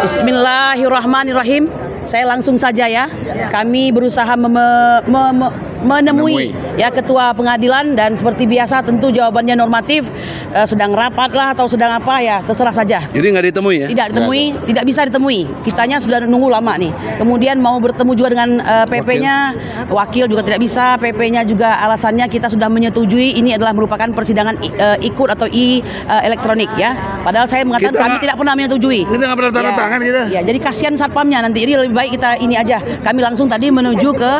Bismillahirrahmanirrahim. Saya langsung saja ya. Kami berusaha menemui ya ketua pengadilan, dan seperti biasa tentu jawabannya normatif, sedang rapat lah atau sedang apa ya, terserah saja. Jadi nggak ditemui ya? Tidak ditemui, tidak bisa ditemui. Kitanya sudah nunggu lama nih. Kemudian mau bertemu juga dengan PP-nya, wakil juga tidak bisa. PP-nya juga alasannya kita sudah menyetujui ini adalah merupakan persidangan ikut atau elektronik ya. Padahal saya mengatakan kami tidak pernah menyetujui. Kita nggak pernah tanda tangan kita. Ya, jadi kasihan satpamnya nanti. Ini lebih baik kita ini aja. Kami langsung tadi menuju ke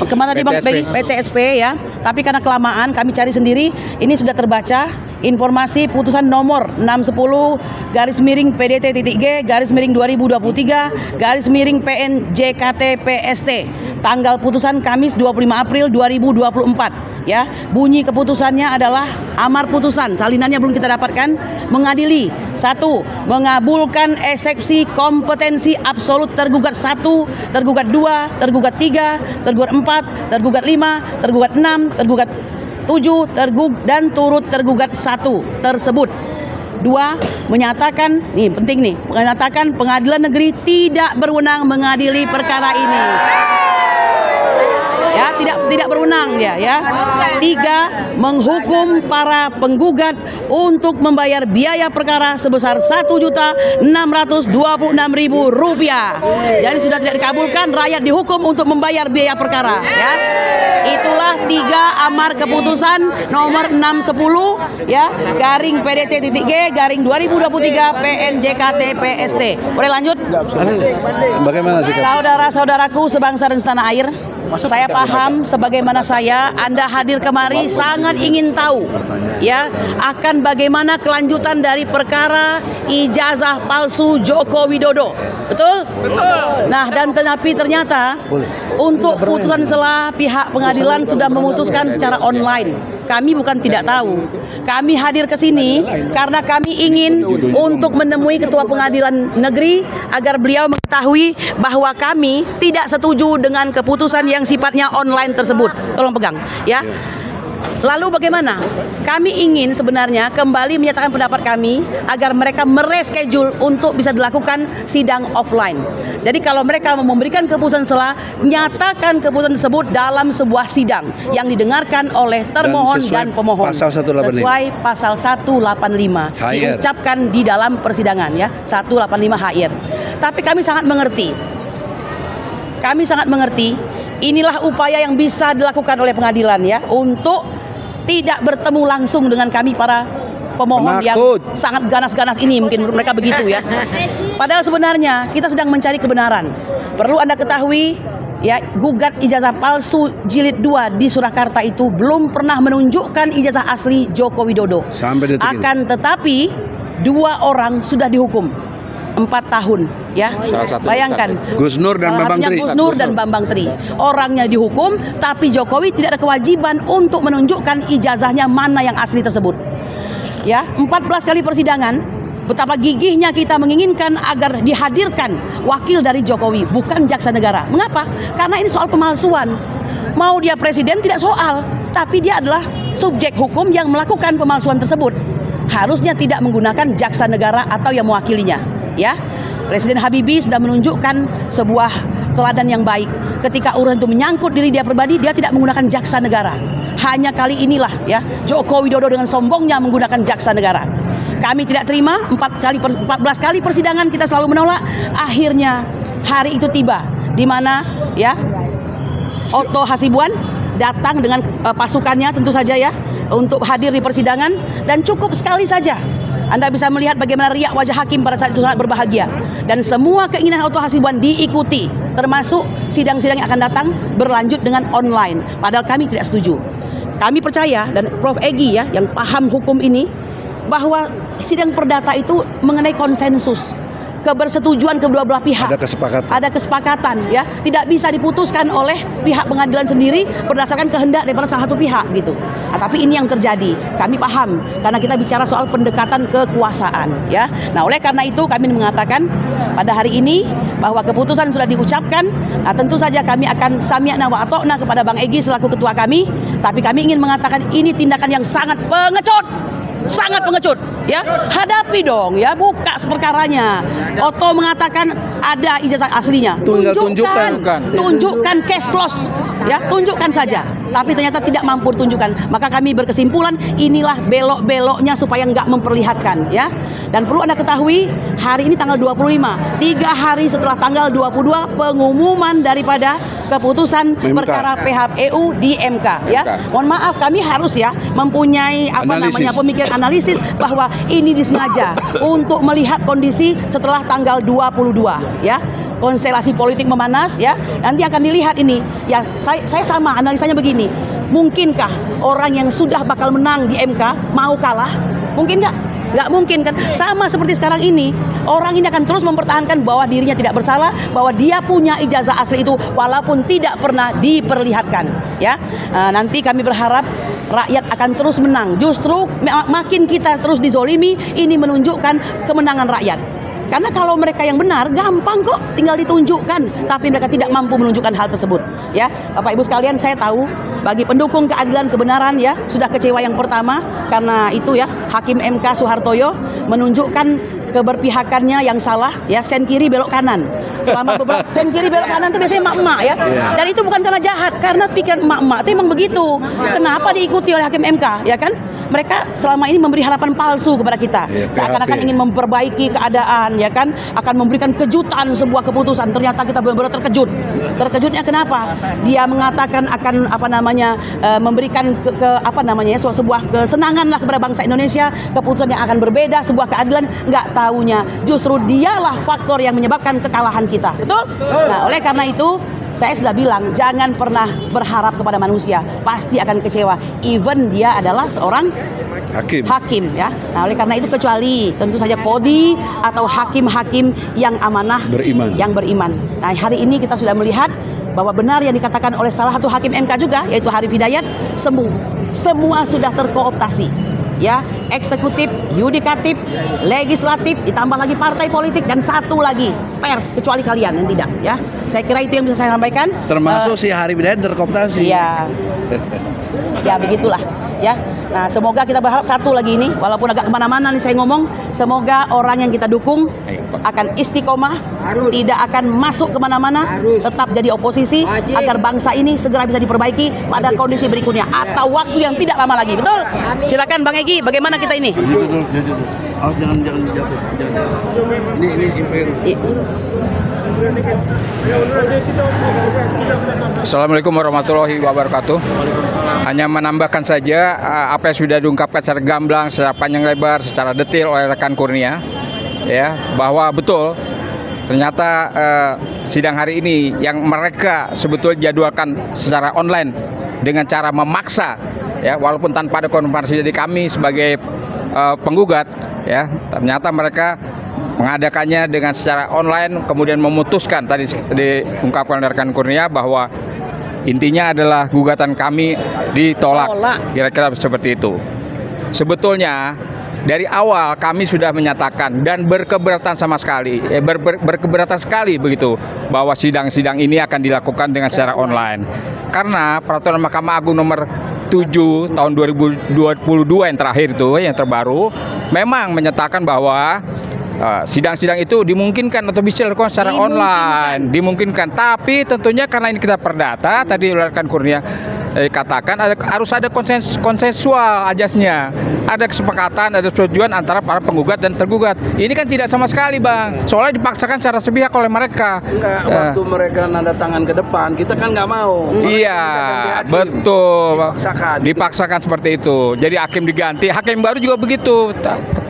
kemana tadi Bang? PTSP ya. Tapi karena kelamaan kami cari sendiri. Ini sudah terbaca informasi putusan nomor 610/G/2023/PN-JKT-PST tanggal putusan Kamis 25 April 2024 ya. Bunyi keputusannya adalah amar putusan, salinannya belum kita dapatkan, mengadili 1. Mengabulkan eksepsi kompetensi absolut tergugat 1, tergugat 2, tergugat 3, tergugat 4, tergugat 5, tergugat 6, tergugat 7 dan turut tergugat 1 tersebut. 2. Menyatakan, nih penting nih, menyatakan pengadilan negeri tidak berwenang mengadili perkara ini. Ya, tidak berwenang dia ya. 3. Menghukum para penggugat untuk membayar biaya perkara sebesar Rp1.626.000. Jadi sudah tidak dikabulkan, rakyat dihukum untuk membayar biaya perkara ya. Itulah 3 amar keputusan nomor 610 ya garing PDT.G/2023 PN-JKT-PST. Boleh lanjut? Bagaimana sih? Saudara-saudaraku sebangsa dan setanah air, saya paham sebagaimana Anda hadir kemari sangat ingin tahu ya akan bagaimana kelanjutan dari perkara ijazah palsu Joko Widodo. Betul? Betul. Nah, dan ternyata untuk putusan selah pihak pengadilan sudah memutuskan secara online. Kami bukan tidak tahu. Kami hadir ke sini karena kami ingin untuk menemui ketua pengadilan negeri agar beliau mengetahui bahwa kami tidak setuju dengan keputusan yang sifatnya online tersebut. Tolong pegang ya. Lalu bagaimana? Kami ingin sebenarnya kembali menyatakan pendapat kami agar mereka mereschedule untuk bisa dilakukan sidang offline. Jadi kalau mereka memberikan keputusan selah, nyatakan keputusan tersebut dalam sebuah sidang yang didengarkan oleh termohon dan pemohon. Pasal 185. Sesuai pasal 185 diucapkan di dalam persidangan ya, 185 HR. Tapi kami sangat mengerti. Kami sangat mengerti. Inilah upaya yang bisa dilakukan oleh pengadilan ya untuk tidak bertemu langsung dengan kami para pemohon yang sangat ganas-ganas ini, mungkin menurut mereka begitu ya. Padahal sebenarnya kita sedang mencari kebenaran. Perlu Anda ketahui ya, gugat ijazah palsu jilid 2 di Surakarta itu belum pernah menunjukkan ijazah asli Joko Widodo. Akan tetapi 2 orang sudah dihukum 4 tahun ya. Bayangkan, Gus Nur dan Bambang Tri. Gus Nur dan Bambang Tri. Orangnya dihukum, tapi Jokowi tidak ada kewajiban untuk menunjukkan ijazahnya mana yang asli tersebut. Ya, 14 kali persidangan, betapa gigihnya kita menginginkan agar dihadirkan wakil dari Jokowi, bukan jaksa negara. Mengapa? Karena ini soal pemalsuan. Mau dia presiden tidak soal, tapi dia adalah subjek hukum yang melakukan pemalsuan tersebut. Harusnya tidak menggunakan jaksa negara atau yang mewakilinya. Ya, Presiden Habibie sudah menunjukkan sebuah teladan yang baik. Ketika urusan itu menyangkut diri dia pribadi, dia tidak menggunakan jaksa negara. Hanya kali inilah ya Joko Widodo dengan sombongnya menggunakan jaksa negara. Kami tidak terima. 14 kali persidangan kita selalu menolak. Akhirnya hari itu tiba, di mana ya Otto Hasibuan datang dengan pasukannya tentu saja ya untuk hadir di persidangan, dan cukup sekali saja Anda bisa melihat bagaimana riak wajah hakim pada saat itu sangat berbahagia, dan semua keinginan Otto Hasibuan diikuti, termasuk sidang-sidang yang akan datang berlanjut dengan online. Padahal kami tidak setuju. Kami percaya, dan Prof. Egy ya yang paham hukum ini, bahwa sidang perdata itu mengenai konsensus, kebersetujuan kedua belah pihak. Ada kesepakatan ya, tidak bisa diputuskan oleh pihak pengadilan sendiri berdasarkan kehendak daripada salah satu pihak gitu. Tapi ini yang terjadi. Kami paham karena kita bicara soal pendekatan kekuasaan ya. Nah, oleh karena itu kami mengatakan pada hari ini bahwa keputusan sudah diucapkan. Nah, tentu saja kami akan sami'na wa ata'na kepada Bang Egy selaku ketua kami, tapi kami ingin mengatakan ini tindakan yang sangat pengecut. sangat pengecut, ya. Hadapi dong, ya, buka perkaranya. Oto mengatakan ada ijazah aslinya. Tunjukkan case close, ya, tunjukkan saja. Tapi ternyata tidak mampu ditunjukkan. Maka kami berkesimpulan inilah belok-beloknya supaya nggak memperlihatkan, ya. Dan perlu Anda ketahui, hari ini tanggal 25, 3 hari setelah tanggal 22 pengumuman daripada keputusan perkara PHPU di MK, ya. Mohon maaf, kami harus, ya, mempunyai pemikiran analisis bahwa ini disengaja untuk melihat kondisi setelah tanggal 22, ya. Konstelasi politik memanas, ya. Nanti akan dilihat ini. Ya, saya sama analisanya begini. Mungkinkah orang yang sudah bakal menang di MK mau kalah? Mungkin nggak? Nggak mungkin kan? Sama seperti sekarang ini, orang ini akan terus mempertahankan bahwa dirinya tidak bersalah, bahwa dia punya ijazah asli itu walaupun tidak pernah diperlihatkan, ya. Nanti kami berharap rakyat akan terus menang. Justru makin kita terus dizolimi, ini menunjukkan kemenangan rakyat. Karena kalau mereka yang benar, gampang kok, tinggal ditunjukkan. Tapi mereka tidak mampu menunjukkan hal tersebut, ya. Bapak Ibu sekalian, saya tahu bagi pendukung keadilan kebenaran, ya, sudah kecewa yang pertama karena itu, ya, Hakim MK Soehartoyo menunjukkan keberpihakannya yang salah, ya, sen kiri belok kanan. Selama beberapa sen kiri belok kanan itu biasanya emak-emak, ya. Dan itu bukan karena jahat, karena pikiran emak-emak itu memang begitu. Kenapa diikuti oleh Hakim MK, ya kan? Mereka selama ini memberi harapan palsu kepada kita, seakan-akan ingin memperbaiki keadaan, ya kan, akan memberikan kejutan sebuah keputusan. Ternyata kita benar-benar terkejut. Terkejutnya kenapa? Dia mengatakan akan memberikan sebuah kesenangan lah kepada bangsa Indonesia, keputusan yang akan berbeda, sebuah keadilan. Nggak tahunya justru dialah faktor yang menyebabkan kekalahan kita. Betul? Nah, oleh karena itu saya sudah bilang, jangan pernah berharap kepada manusia, pasti akan kecewa. Even dia adalah seorang hakim, ya. Nah, oleh karena itu kecuali tentu saja kodi atau hakim-hakim yang amanah, yang beriman. Nah, hari ini kita sudah melihat bahwa benar yang dikatakan oleh salah satu hakim MK juga, yaitu Harif Hidayat, semua sudah terkooptasi, ya, eksekutif, yudikatif, legislatif, ditambah lagi partai politik, dan satu lagi pers, kecuali kalian yang tidak, ya. Saya kira itu yang bisa saya sampaikan. Termasuk si Harif Hidayat terkooptasi. Iya. Ya, begitulah, ya. Nah, semoga kita berharap satu lagi ini, walaupun agak kemana-mana nih saya ngomong, semoga orang yang kita dukung akan istiqomah, tidak akan masuk kemana-mana, tetap jadi oposisi, agar bangsa ini segera bisa diperbaiki pada kondisi berikutnya atau waktu yang tidak lama lagi. Betul? Silakan Bang Egi, bagaimana kita ini? Oh, jangan jatuh. Ini Assalamualaikum warahmatullahi wabarakatuh. Hanya menambahkan saja apa yang sudah diungkapkan secara gamblang, secara panjang lebar, secara detail oleh rekan Kurnia, ya, bahwa betul ternyata sidang hari ini yang mereka sebetulnya jadwalkan secara online dengan cara memaksa, ya, walaupun tanpa ada konfirmasi dari kami sebagai penggugat, ya, ternyata mereka mengadakannya dengan secara online, kemudian memutuskan, tadi diungkapkan oleh rekan Kurnia, bahwa intinya adalah gugatan kami ditolak, kira-kira seperti itu. Sebetulnya dari awal kami sudah menyatakan dan berkeberatan sama sekali, berkeberatan sekali begitu, bahwa sidang-sidang ini akan dilakukan dengan secara online. Karena peraturan Mahkamah Agung nomor 7 tahun 2022 yang terakhir itu, yang terbaru, memang menyatakan bahwa sidang-sidang itu dimungkinkan atau bisa dilakukan secara online, dimungkinkan. Tapi tentunya karena ini kita perdata, tadi rekan Kurnia katakan harus ada konsensual ajasnya, ada kesepakatan, ada persetujuan antara para penggugat dan tergugat. Ini kan tidak sama sekali, Bang. Soalnya dipaksakan secara sepihak oleh mereka. Enggak, waktu mereka nada tangan ke depan, kita kan nggak mau. Iya, betul. Dipaksakan seperti itu. Jadi hakim diganti, hakim baru juga begitu.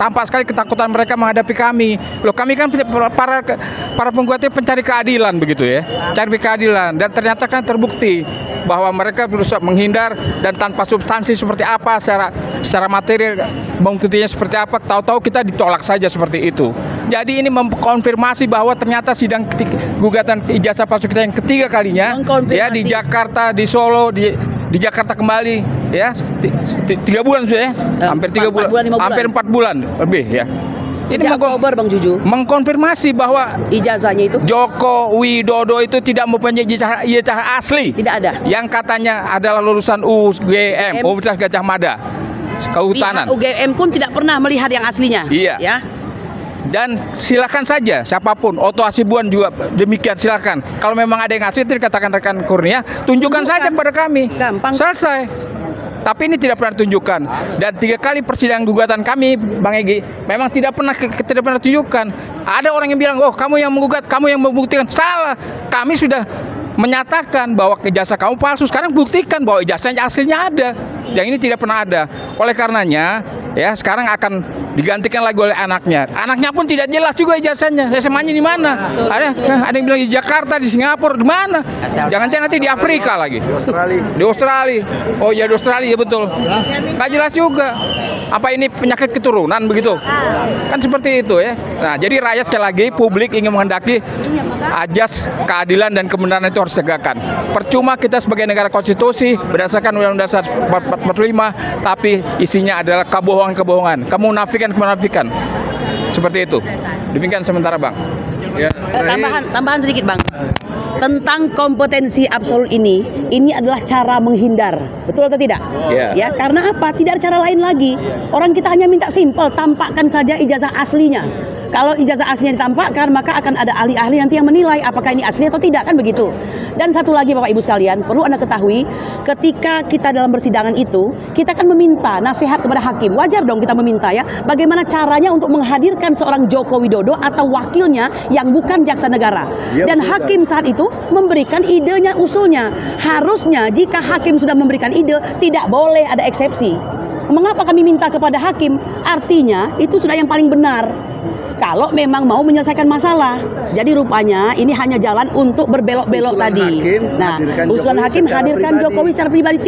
Tampak sekali ketakutan mereka menghadapi kami. Loh, kami kan para penggugatnya pencari keadilan begitu, ya. Cari keadilan, dan ternyata kan terbukti bahwa mereka berusaha menghindar dan tanpa substansi seperti apa, secara material buktinya seperti apa, tahu-tahu kita ditolak saja seperti itu. Jadi ini mengkonfirmasi bahwa ternyata sidang gugatan ijazah palsu kita yang ketiga kalinya, ya, di Jakarta, di Solo, di Jakarta kembali, ya, 3 bulan sudah, ya, hampir 3 bulan, hampir 4 bulan lebih, ya. Ini Oktober, Bang Juju, mengkonfirmasi bahwa ijazahnya itu Joko Widodo itu tidak mempunyai ijazah asli. Tidak ada. Yang katanya adalah lulusan UGM, Universitas Gajah Mada. kehutanan. Pihak UGM pun tidak pernah melihat yang aslinya. Iya. Ya. Dan silakan saja siapapun, Otto Hasibuan juga demikian, silakan. Kalau memang ada yang asli itu dikatakan rekan Kurnia, tunjukkan saja kepada kami. Gampang. Selesai. Tapi ini tidak pernah ditunjukkan. Dan 3 kali persidangan gugatan kami, Bang Egy, memang tidak pernah tunjukkan. Ada orang yang bilang, oh kamu yang menggugat, kamu yang membuktikan. Salah. Kami sudah menyatakan bahwa ijazah kamu palsu. Sekarang buktikan bahwa ijazahnya aslinya ada. Yang ini tidak pernah ada. Oleh karenanya, ya sekarang akan digantikan lagi oleh anaknya. Anaknya pun tidak jelas juga ijazahnya. SMA-nya di mana? Ada yang bilang di Jakarta, di Singapura, di mana? Jangan-jangan nanti di Afrika lagi. Di Australia. Di Australia. Oh ya, di Australia, betul. Nggak jelas juga. Apa ini penyakit keturunan begitu? Kan seperti itu ya. Nah, jadi rakyat sekali lagi, publik ingin menghendaki ajas keadilan dan kebenaran itu harus ditegakkan. Percuma kita sebagai negara konstitusi berdasarkan Undang-Undang Dasar 45, tapi isinya adalah kebohongan-kebohongan, kemunafikan-kemunafikan. Seperti itu. Demikian sementara, Bang. Ya, Tambahan sedikit, Bang. Tentang kompetensi absolut ini adalah cara menghindar. Betul atau tidak? Yeah. Ya, karena apa? Tidak ada cara lain lagi. Orang kita hanya minta simpel, tampakkan saja ijazah aslinya. Kalau ijazah aslinya ditampakkan, maka akan ada ahli-ahli nanti yang menilai apakah ini asli atau tidak, kan begitu. Dan satu lagi Bapak Ibu sekalian, perlu Anda ketahui, ketika kita dalam persidangan itu, kita akan meminta nasihat kepada hakim. Wajar dong kita meminta ya, bagaimana caranya untuk menghadirkan seorang Joko Widodo atau wakilnya yang bukan jaksa negara. Ya, Dan betul, hakim saat itu memberikan idenya, usulnya. Harusnya jika hakim sudah memberikan ide, tidak boleh ada eksepsi. Mengapa kami minta kepada hakim? Artinya itu sudah yang paling benar. Kalau memang mau menyelesaikan masalah. Jadi rupanya ini hanya jalan untuk berbelok-belok Usulan tadi. hakim, Nah, hadirkan usulan Jokowi hakim secara hadirkan pribadi. Jokowi secara pribadi,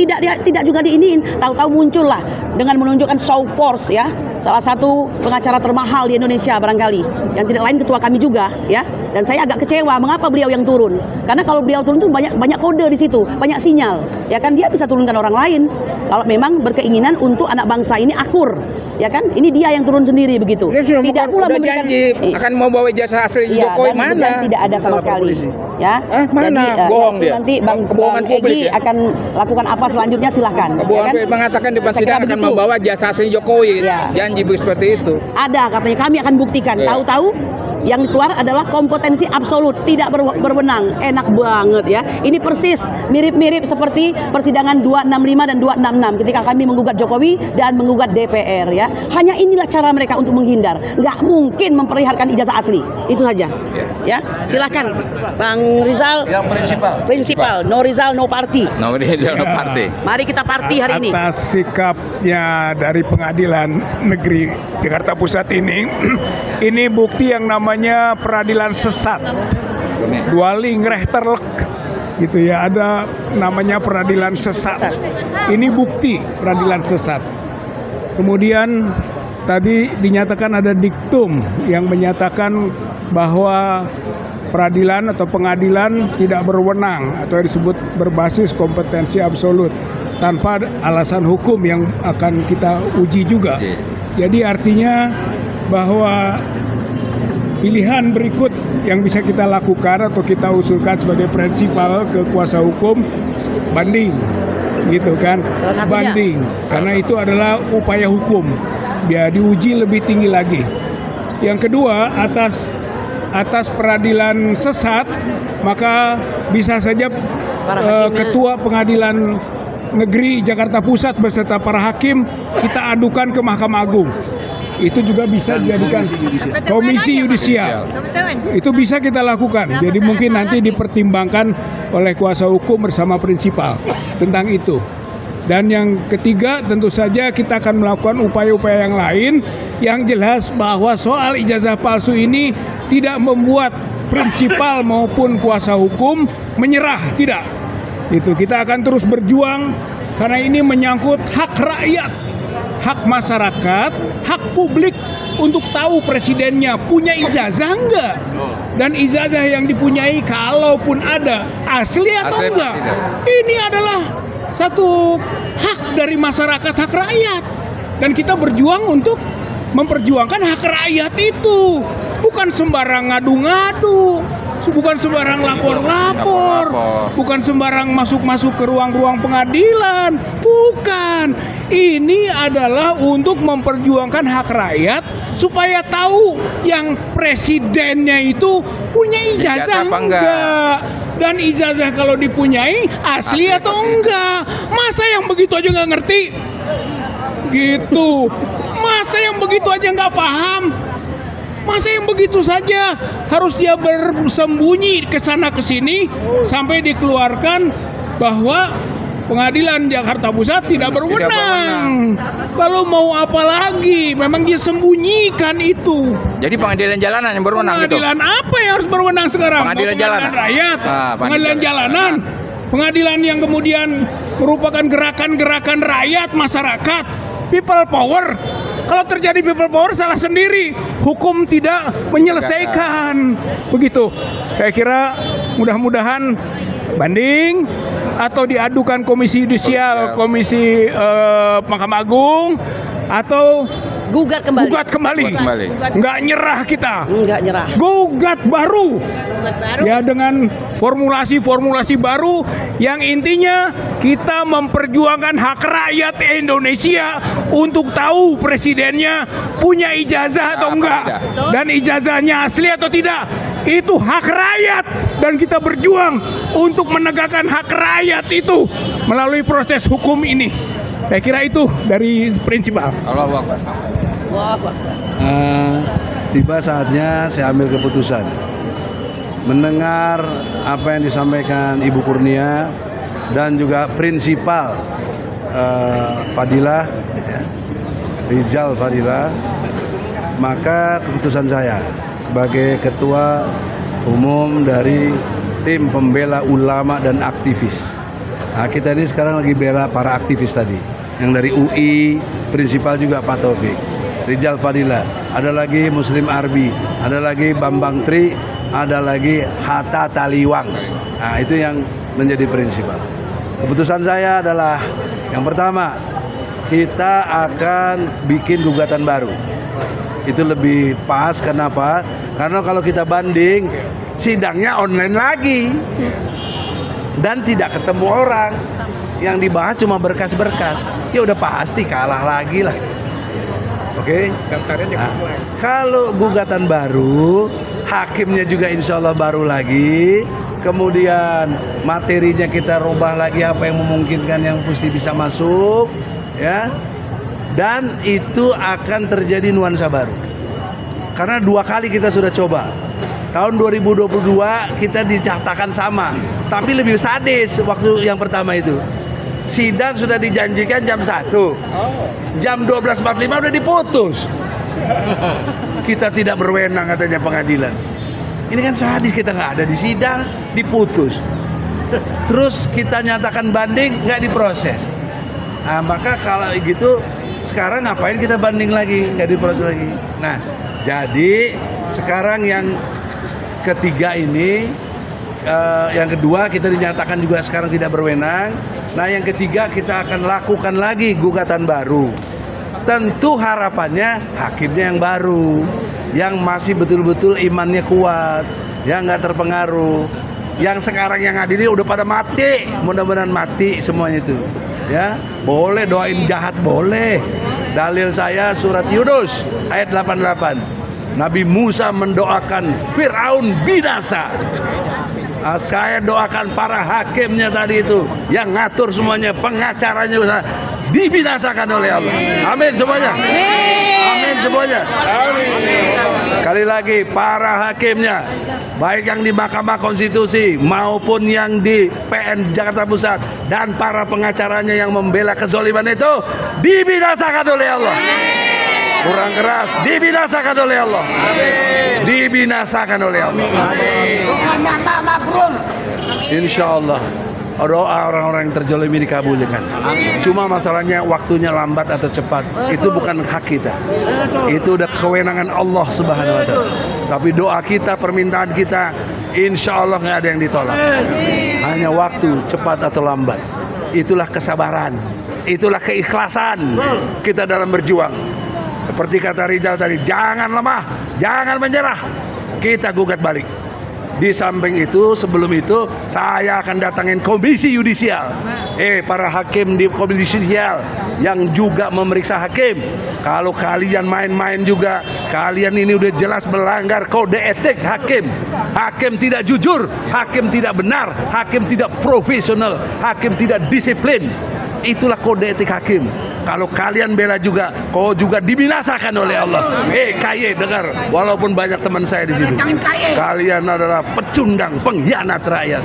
tidak juga diiniin. Tahu-tahu muncullah dengan menunjukkan show force ya. Salah satu pengacara termahal di Indonesia barangkali. Yang tidak lain ketua kami juga ya. Dan saya agak kecewa mengapa beliau yang turun. Karena kalau beliau turun itu banyak kode di situ, banyak sinyal. Ya kan dia bisa turunkan orang lain. Kalau memang berkeinginan untuk anak bangsa ini akur. Ya kan? Ini dia yang turun sendiri begitu. Dia sudah Tidak pula udah memberikan janji akan mau bawa ijazah asli Iya, Jokowi, dan mana? kemudian tidak ada sama Lapor sekali. polisi. Ya. Mana? Jadi, Bohong itu dia. nanti Bang Kebohongan publik Egy ya. akan lakukan apa selanjutnya silahkan. Kebohongan ya kan? mengatakan di Saya kira persidangan akan begitu. membawa jasa asli Jokowi. Iya. Janji seperti itu. Ada katanya, kami akan buktikan. Iya. Tahu-tahu yang keluar adalah kompetensi absolut, tidak berwenang. Enak banget ya. Ini persis mirip-mirip seperti persidangan 265 dan 266 ketika kami menggugat Jokowi dan menggugat DPR ya. Hanya inilah cara mereka untuk menghindar. Nggak mungkin memperlihatkan ijazah asli. Itu saja. Ya, silakan Bang Rizal. Yang Prinsipal, no Rizal, no party. Nomor partai. Mari kita party hari ini. Atas sikapnya dari Pengadilan Negeri Jakarta Pusat ini bukti yang namanya peradilan sesat, dwaling rechterlek gitu ya, ada namanya peradilan sesat. Ini bukti peradilan sesat. Kemudian tadi dinyatakan ada diktum yang menyatakan bahwa peradilan atau pengadilan tidak berwenang atau disebut berbasis kompetensi absolut tanpa alasan hukum yang akan kita uji juga. Jadi artinya bahwa pilihan berikut yang bisa kita lakukan atau kita usulkan sebagai prinsipal ke kuasa hukum, banding gitu kan. Salah satunya. Banding karena itu adalah upaya hukum, dia diuji lebih tinggi lagi. Yang kedua, atas peradilan sesat, maka bisa saja Ketua Pengadilan Negeri Jakarta Pusat beserta para hakim kita adukan ke Mahkamah Agung. Itu juga bisa dijadikan komisi yudisial. Itu bisa kita lakukan. Jadi mungkin nanti dipertimbangkan oleh kuasa hukum bersama prinsipal tentang itu. Dan yang ketiga, tentu saja kita akan melakukan upaya-upaya yang lain yang jelas bahwa soal ijazah palsu ini tidak membuat prinsipal maupun kuasa hukum menyerah, tidak. Itu kita akan terus berjuang karena ini menyangkut hak rakyat, hak masyarakat, hak publik untuk tahu presidennya punya ijazah enggak, dan ijazah yang dipunyai kalaupun ada asli atau enggak. Ini adalah satu hak dari masyarakat, hak rakyat, dan kita berjuang untuk memperjuangkan hak rakyat itu, bukan sembarang ngadu-ngadu. bukan sembarang lapor-lapor, bukan sembarang masuk-masuk ke ruang-ruang pengadilan, bukan. Ini adalah untuk memperjuangkan hak rakyat supaya tahu yang presidennya itu punya ijazah apa enggak. Dan ijazah kalau dipunyai asli atau enggak. Masa yang begitu aja nggak ngerti? Gitu. Masa yang begitu aja nggak paham? Masa yang begitu saja harus dia bersembunyi ke sana ke sini sampai dikeluarkan bahwa Pengadilan Jakarta Pusat tidak berwenang. Lalu mau apa lagi? Memang dia sembunyikan itu. Jadi pengadilan jalanan yang berwenang gitu. Pengadilan apa yang harus berwenang sekarang? Pengadilan jalanan Rakyat. Pengadilan jalanan. Pengadilan yang kemudian merupakan gerakan-gerakan rakyat masyarakat. People power. Kalau terjadi people power salah sendiri. Hukum tidak menyelesaikan. Begitu. Saya kira mudah-mudahan banding atau diadukan Komisi Yudisial, Komisi Mahkamah Agung, atau gugat kembali. Nggak nyerah kita. Nggak nyerah. Gugat baru. Ya, dengan formulasi-formulasi baru yang intinya kita memperjuangkan hak rakyat Indonesia untuk tahu presidennya punya ijazah atau enggak, dan ijazahnya asli atau tidak. Itu hak rakyat dan kita berjuang untuk menegakkan hak rakyat itu melalui proses hukum ini. Saya kira itu dari prinsipal. Allahu Akbar. Tiba saatnya saya ambil keputusan. Mendengar apa yang disampaikan Ibu Kurnia dan juga prinsipal Fadilah, ya, Rijal Fadilah, maka keputusan saya sebagai ketua umum dari tim pembela ulama dan aktivis. Nah, kita ini sekarang lagi bela para aktivis tadi, yang dari UI, prinsipal juga Pak Taufik, Rijal Fadilah, ada lagi Muslim Arbi, ada lagi Bambang Tri, ada lagi Hatta Taliwang. Nah, itu yang menjadi prinsipal. Keputusan saya adalah yang pertama, kita akan bikin gugatan baru. Itu lebih pas. Kenapa? Karena kalau kita banding, sidangnya online lagi dan tidak ketemu orang. Yang dibahas cuma berkas-berkas. Ya udah pasti kalah lagi lah. Oke? Nah, kalau gugatan baru, hakimnya juga insya Allah baru lagi. Kemudian materinya kita rubah lagi apa yang memungkinkan yang mesti bisa masuk, ya. Dan itu akan terjadi nuansa baru. Karena 2 kali kita sudah coba. Tahun 2022 kita dicatatkan sama, tapi lebih sadis waktu yang pertama itu. Sidang sudah dijanjikan jam 1. Jam 12.45 udah diputus. Kita tidak berwenang katanya pengadilan. Ini kan sadis, kita nggak ada di sidang, diputus. Terus kita nyatakan banding, nggak diproses. Nah, maka kalau gitu sekarang ngapain kita banding lagi, nggak diproses lagi. Nah, jadi sekarang yang ketiga ini, yang kedua kita dinyatakan juga sekarang tidak berwenang. Nah, yang ketiga kita akan lakukan lagi gugatan baru. Tentu harapannya hakimnya yang baru, yang masih betul-betul imannya kuat, yang nggak terpengaruh. Yang sekarang yang adili udah pada mati, mudah-mudahan mati semuanya itu. Ya, boleh doain jahat, boleh. Dalil saya surat Yunus ayat 88. Nabi Musa mendoakan Fir'aun binasa. Saya doakan para hakimnya tadi itu yang ngatur semuanya, pengacaranya dibinasakan oleh Allah. Amin semuanya. Amin semuanya. Sekali lagi, para hakimnya, baik yang di Mahkamah Konstitusi maupun yang di PN Jakarta Pusat dan para pengacaranya yang membela kezaliman itu dibinasakan oleh Allah. Kurang keras, dibinasakan oleh Allah. Dibinasakan oleh Allah. Insya Allah doa orang-orang yang terzalimi dikabulkan. Cuma masalahnya waktunya lambat atau cepat, itu bukan hak kita. Itu udah kewenangan Allah Subhanahu wa Ta'ala. Tapi doa kita, permintaan kita, insya Allah nggak ada yang ditolak. Hanya waktu cepat atau lambat. Itulah kesabaran, itulah keikhlasan kita dalam berjuang. Seperti kata Rizal tadi, jangan lemah, jangan menyerah. Kita gugat balik. Di samping itu, sebelum itu saya akan datangin komisi yudisial. Para hakim di komisi yudisial yang juga memeriksa hakim. Kalau kalian main-main juga, kalian ini udah jelas melanggar kode etik hakim. Hakim tidak jujur, hakim tidak benar, hakim tidak profesional, hakim tidak disiplin. Itulah kode etik hakim. Kalau kalian bela juga, kau juga dibinasakan oleh Allah. KY dengar, walaupun banyak teman saya di situ. Kalian adalah pecundang, pengkhianat rakyat.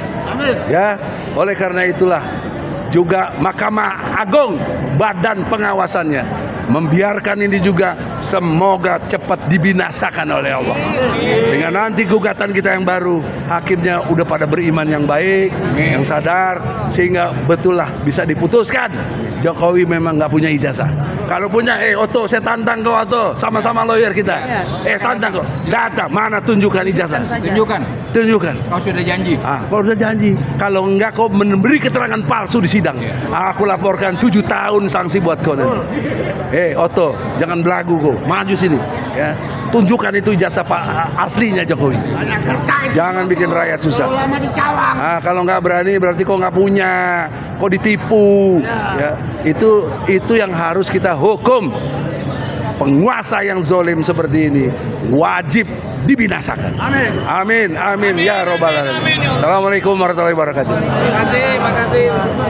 Ya, oleh karena itulah juga Mahkamah Agung, badan pengawasannya, membiarkan ini juga semoga cepat dibinasakan oleh Allah. Sehingga nanti gugatan kita yang baru, hakimnya udah pada beriman yang baik, yang sadar, sehingga betullah bisa diputuskan Jokowi memang nggak punya ijazah. Kalau punya, Otto, saya tantang kau, Otto, sama-sama lawyer kita. Tantang kau, data mana, tunjukkan ijazah. Tunjukkan. Kau sudah janji. Kau sudah janji. Kalau enggak, kau memberi keterangan palsu di sidang. Aku laporkan 7 tahun sanksi buat kau nanti. Otto, jangan belagu kau, maju sini. Ya, tunjukkan itu ijazah Pak aslinya Jokowi. Jangan bikin rakyat susah. Kalau nggak berani berarti kau nggak punya, kau ditipu. Ya, itu yang harus kita hukum. Penguasa yang zolim seperti ini wajib dibinasakan. Amin, amin ya robbal alamin. Assalamualaikum warahmatullahi wabarakatuh. Terima kasih.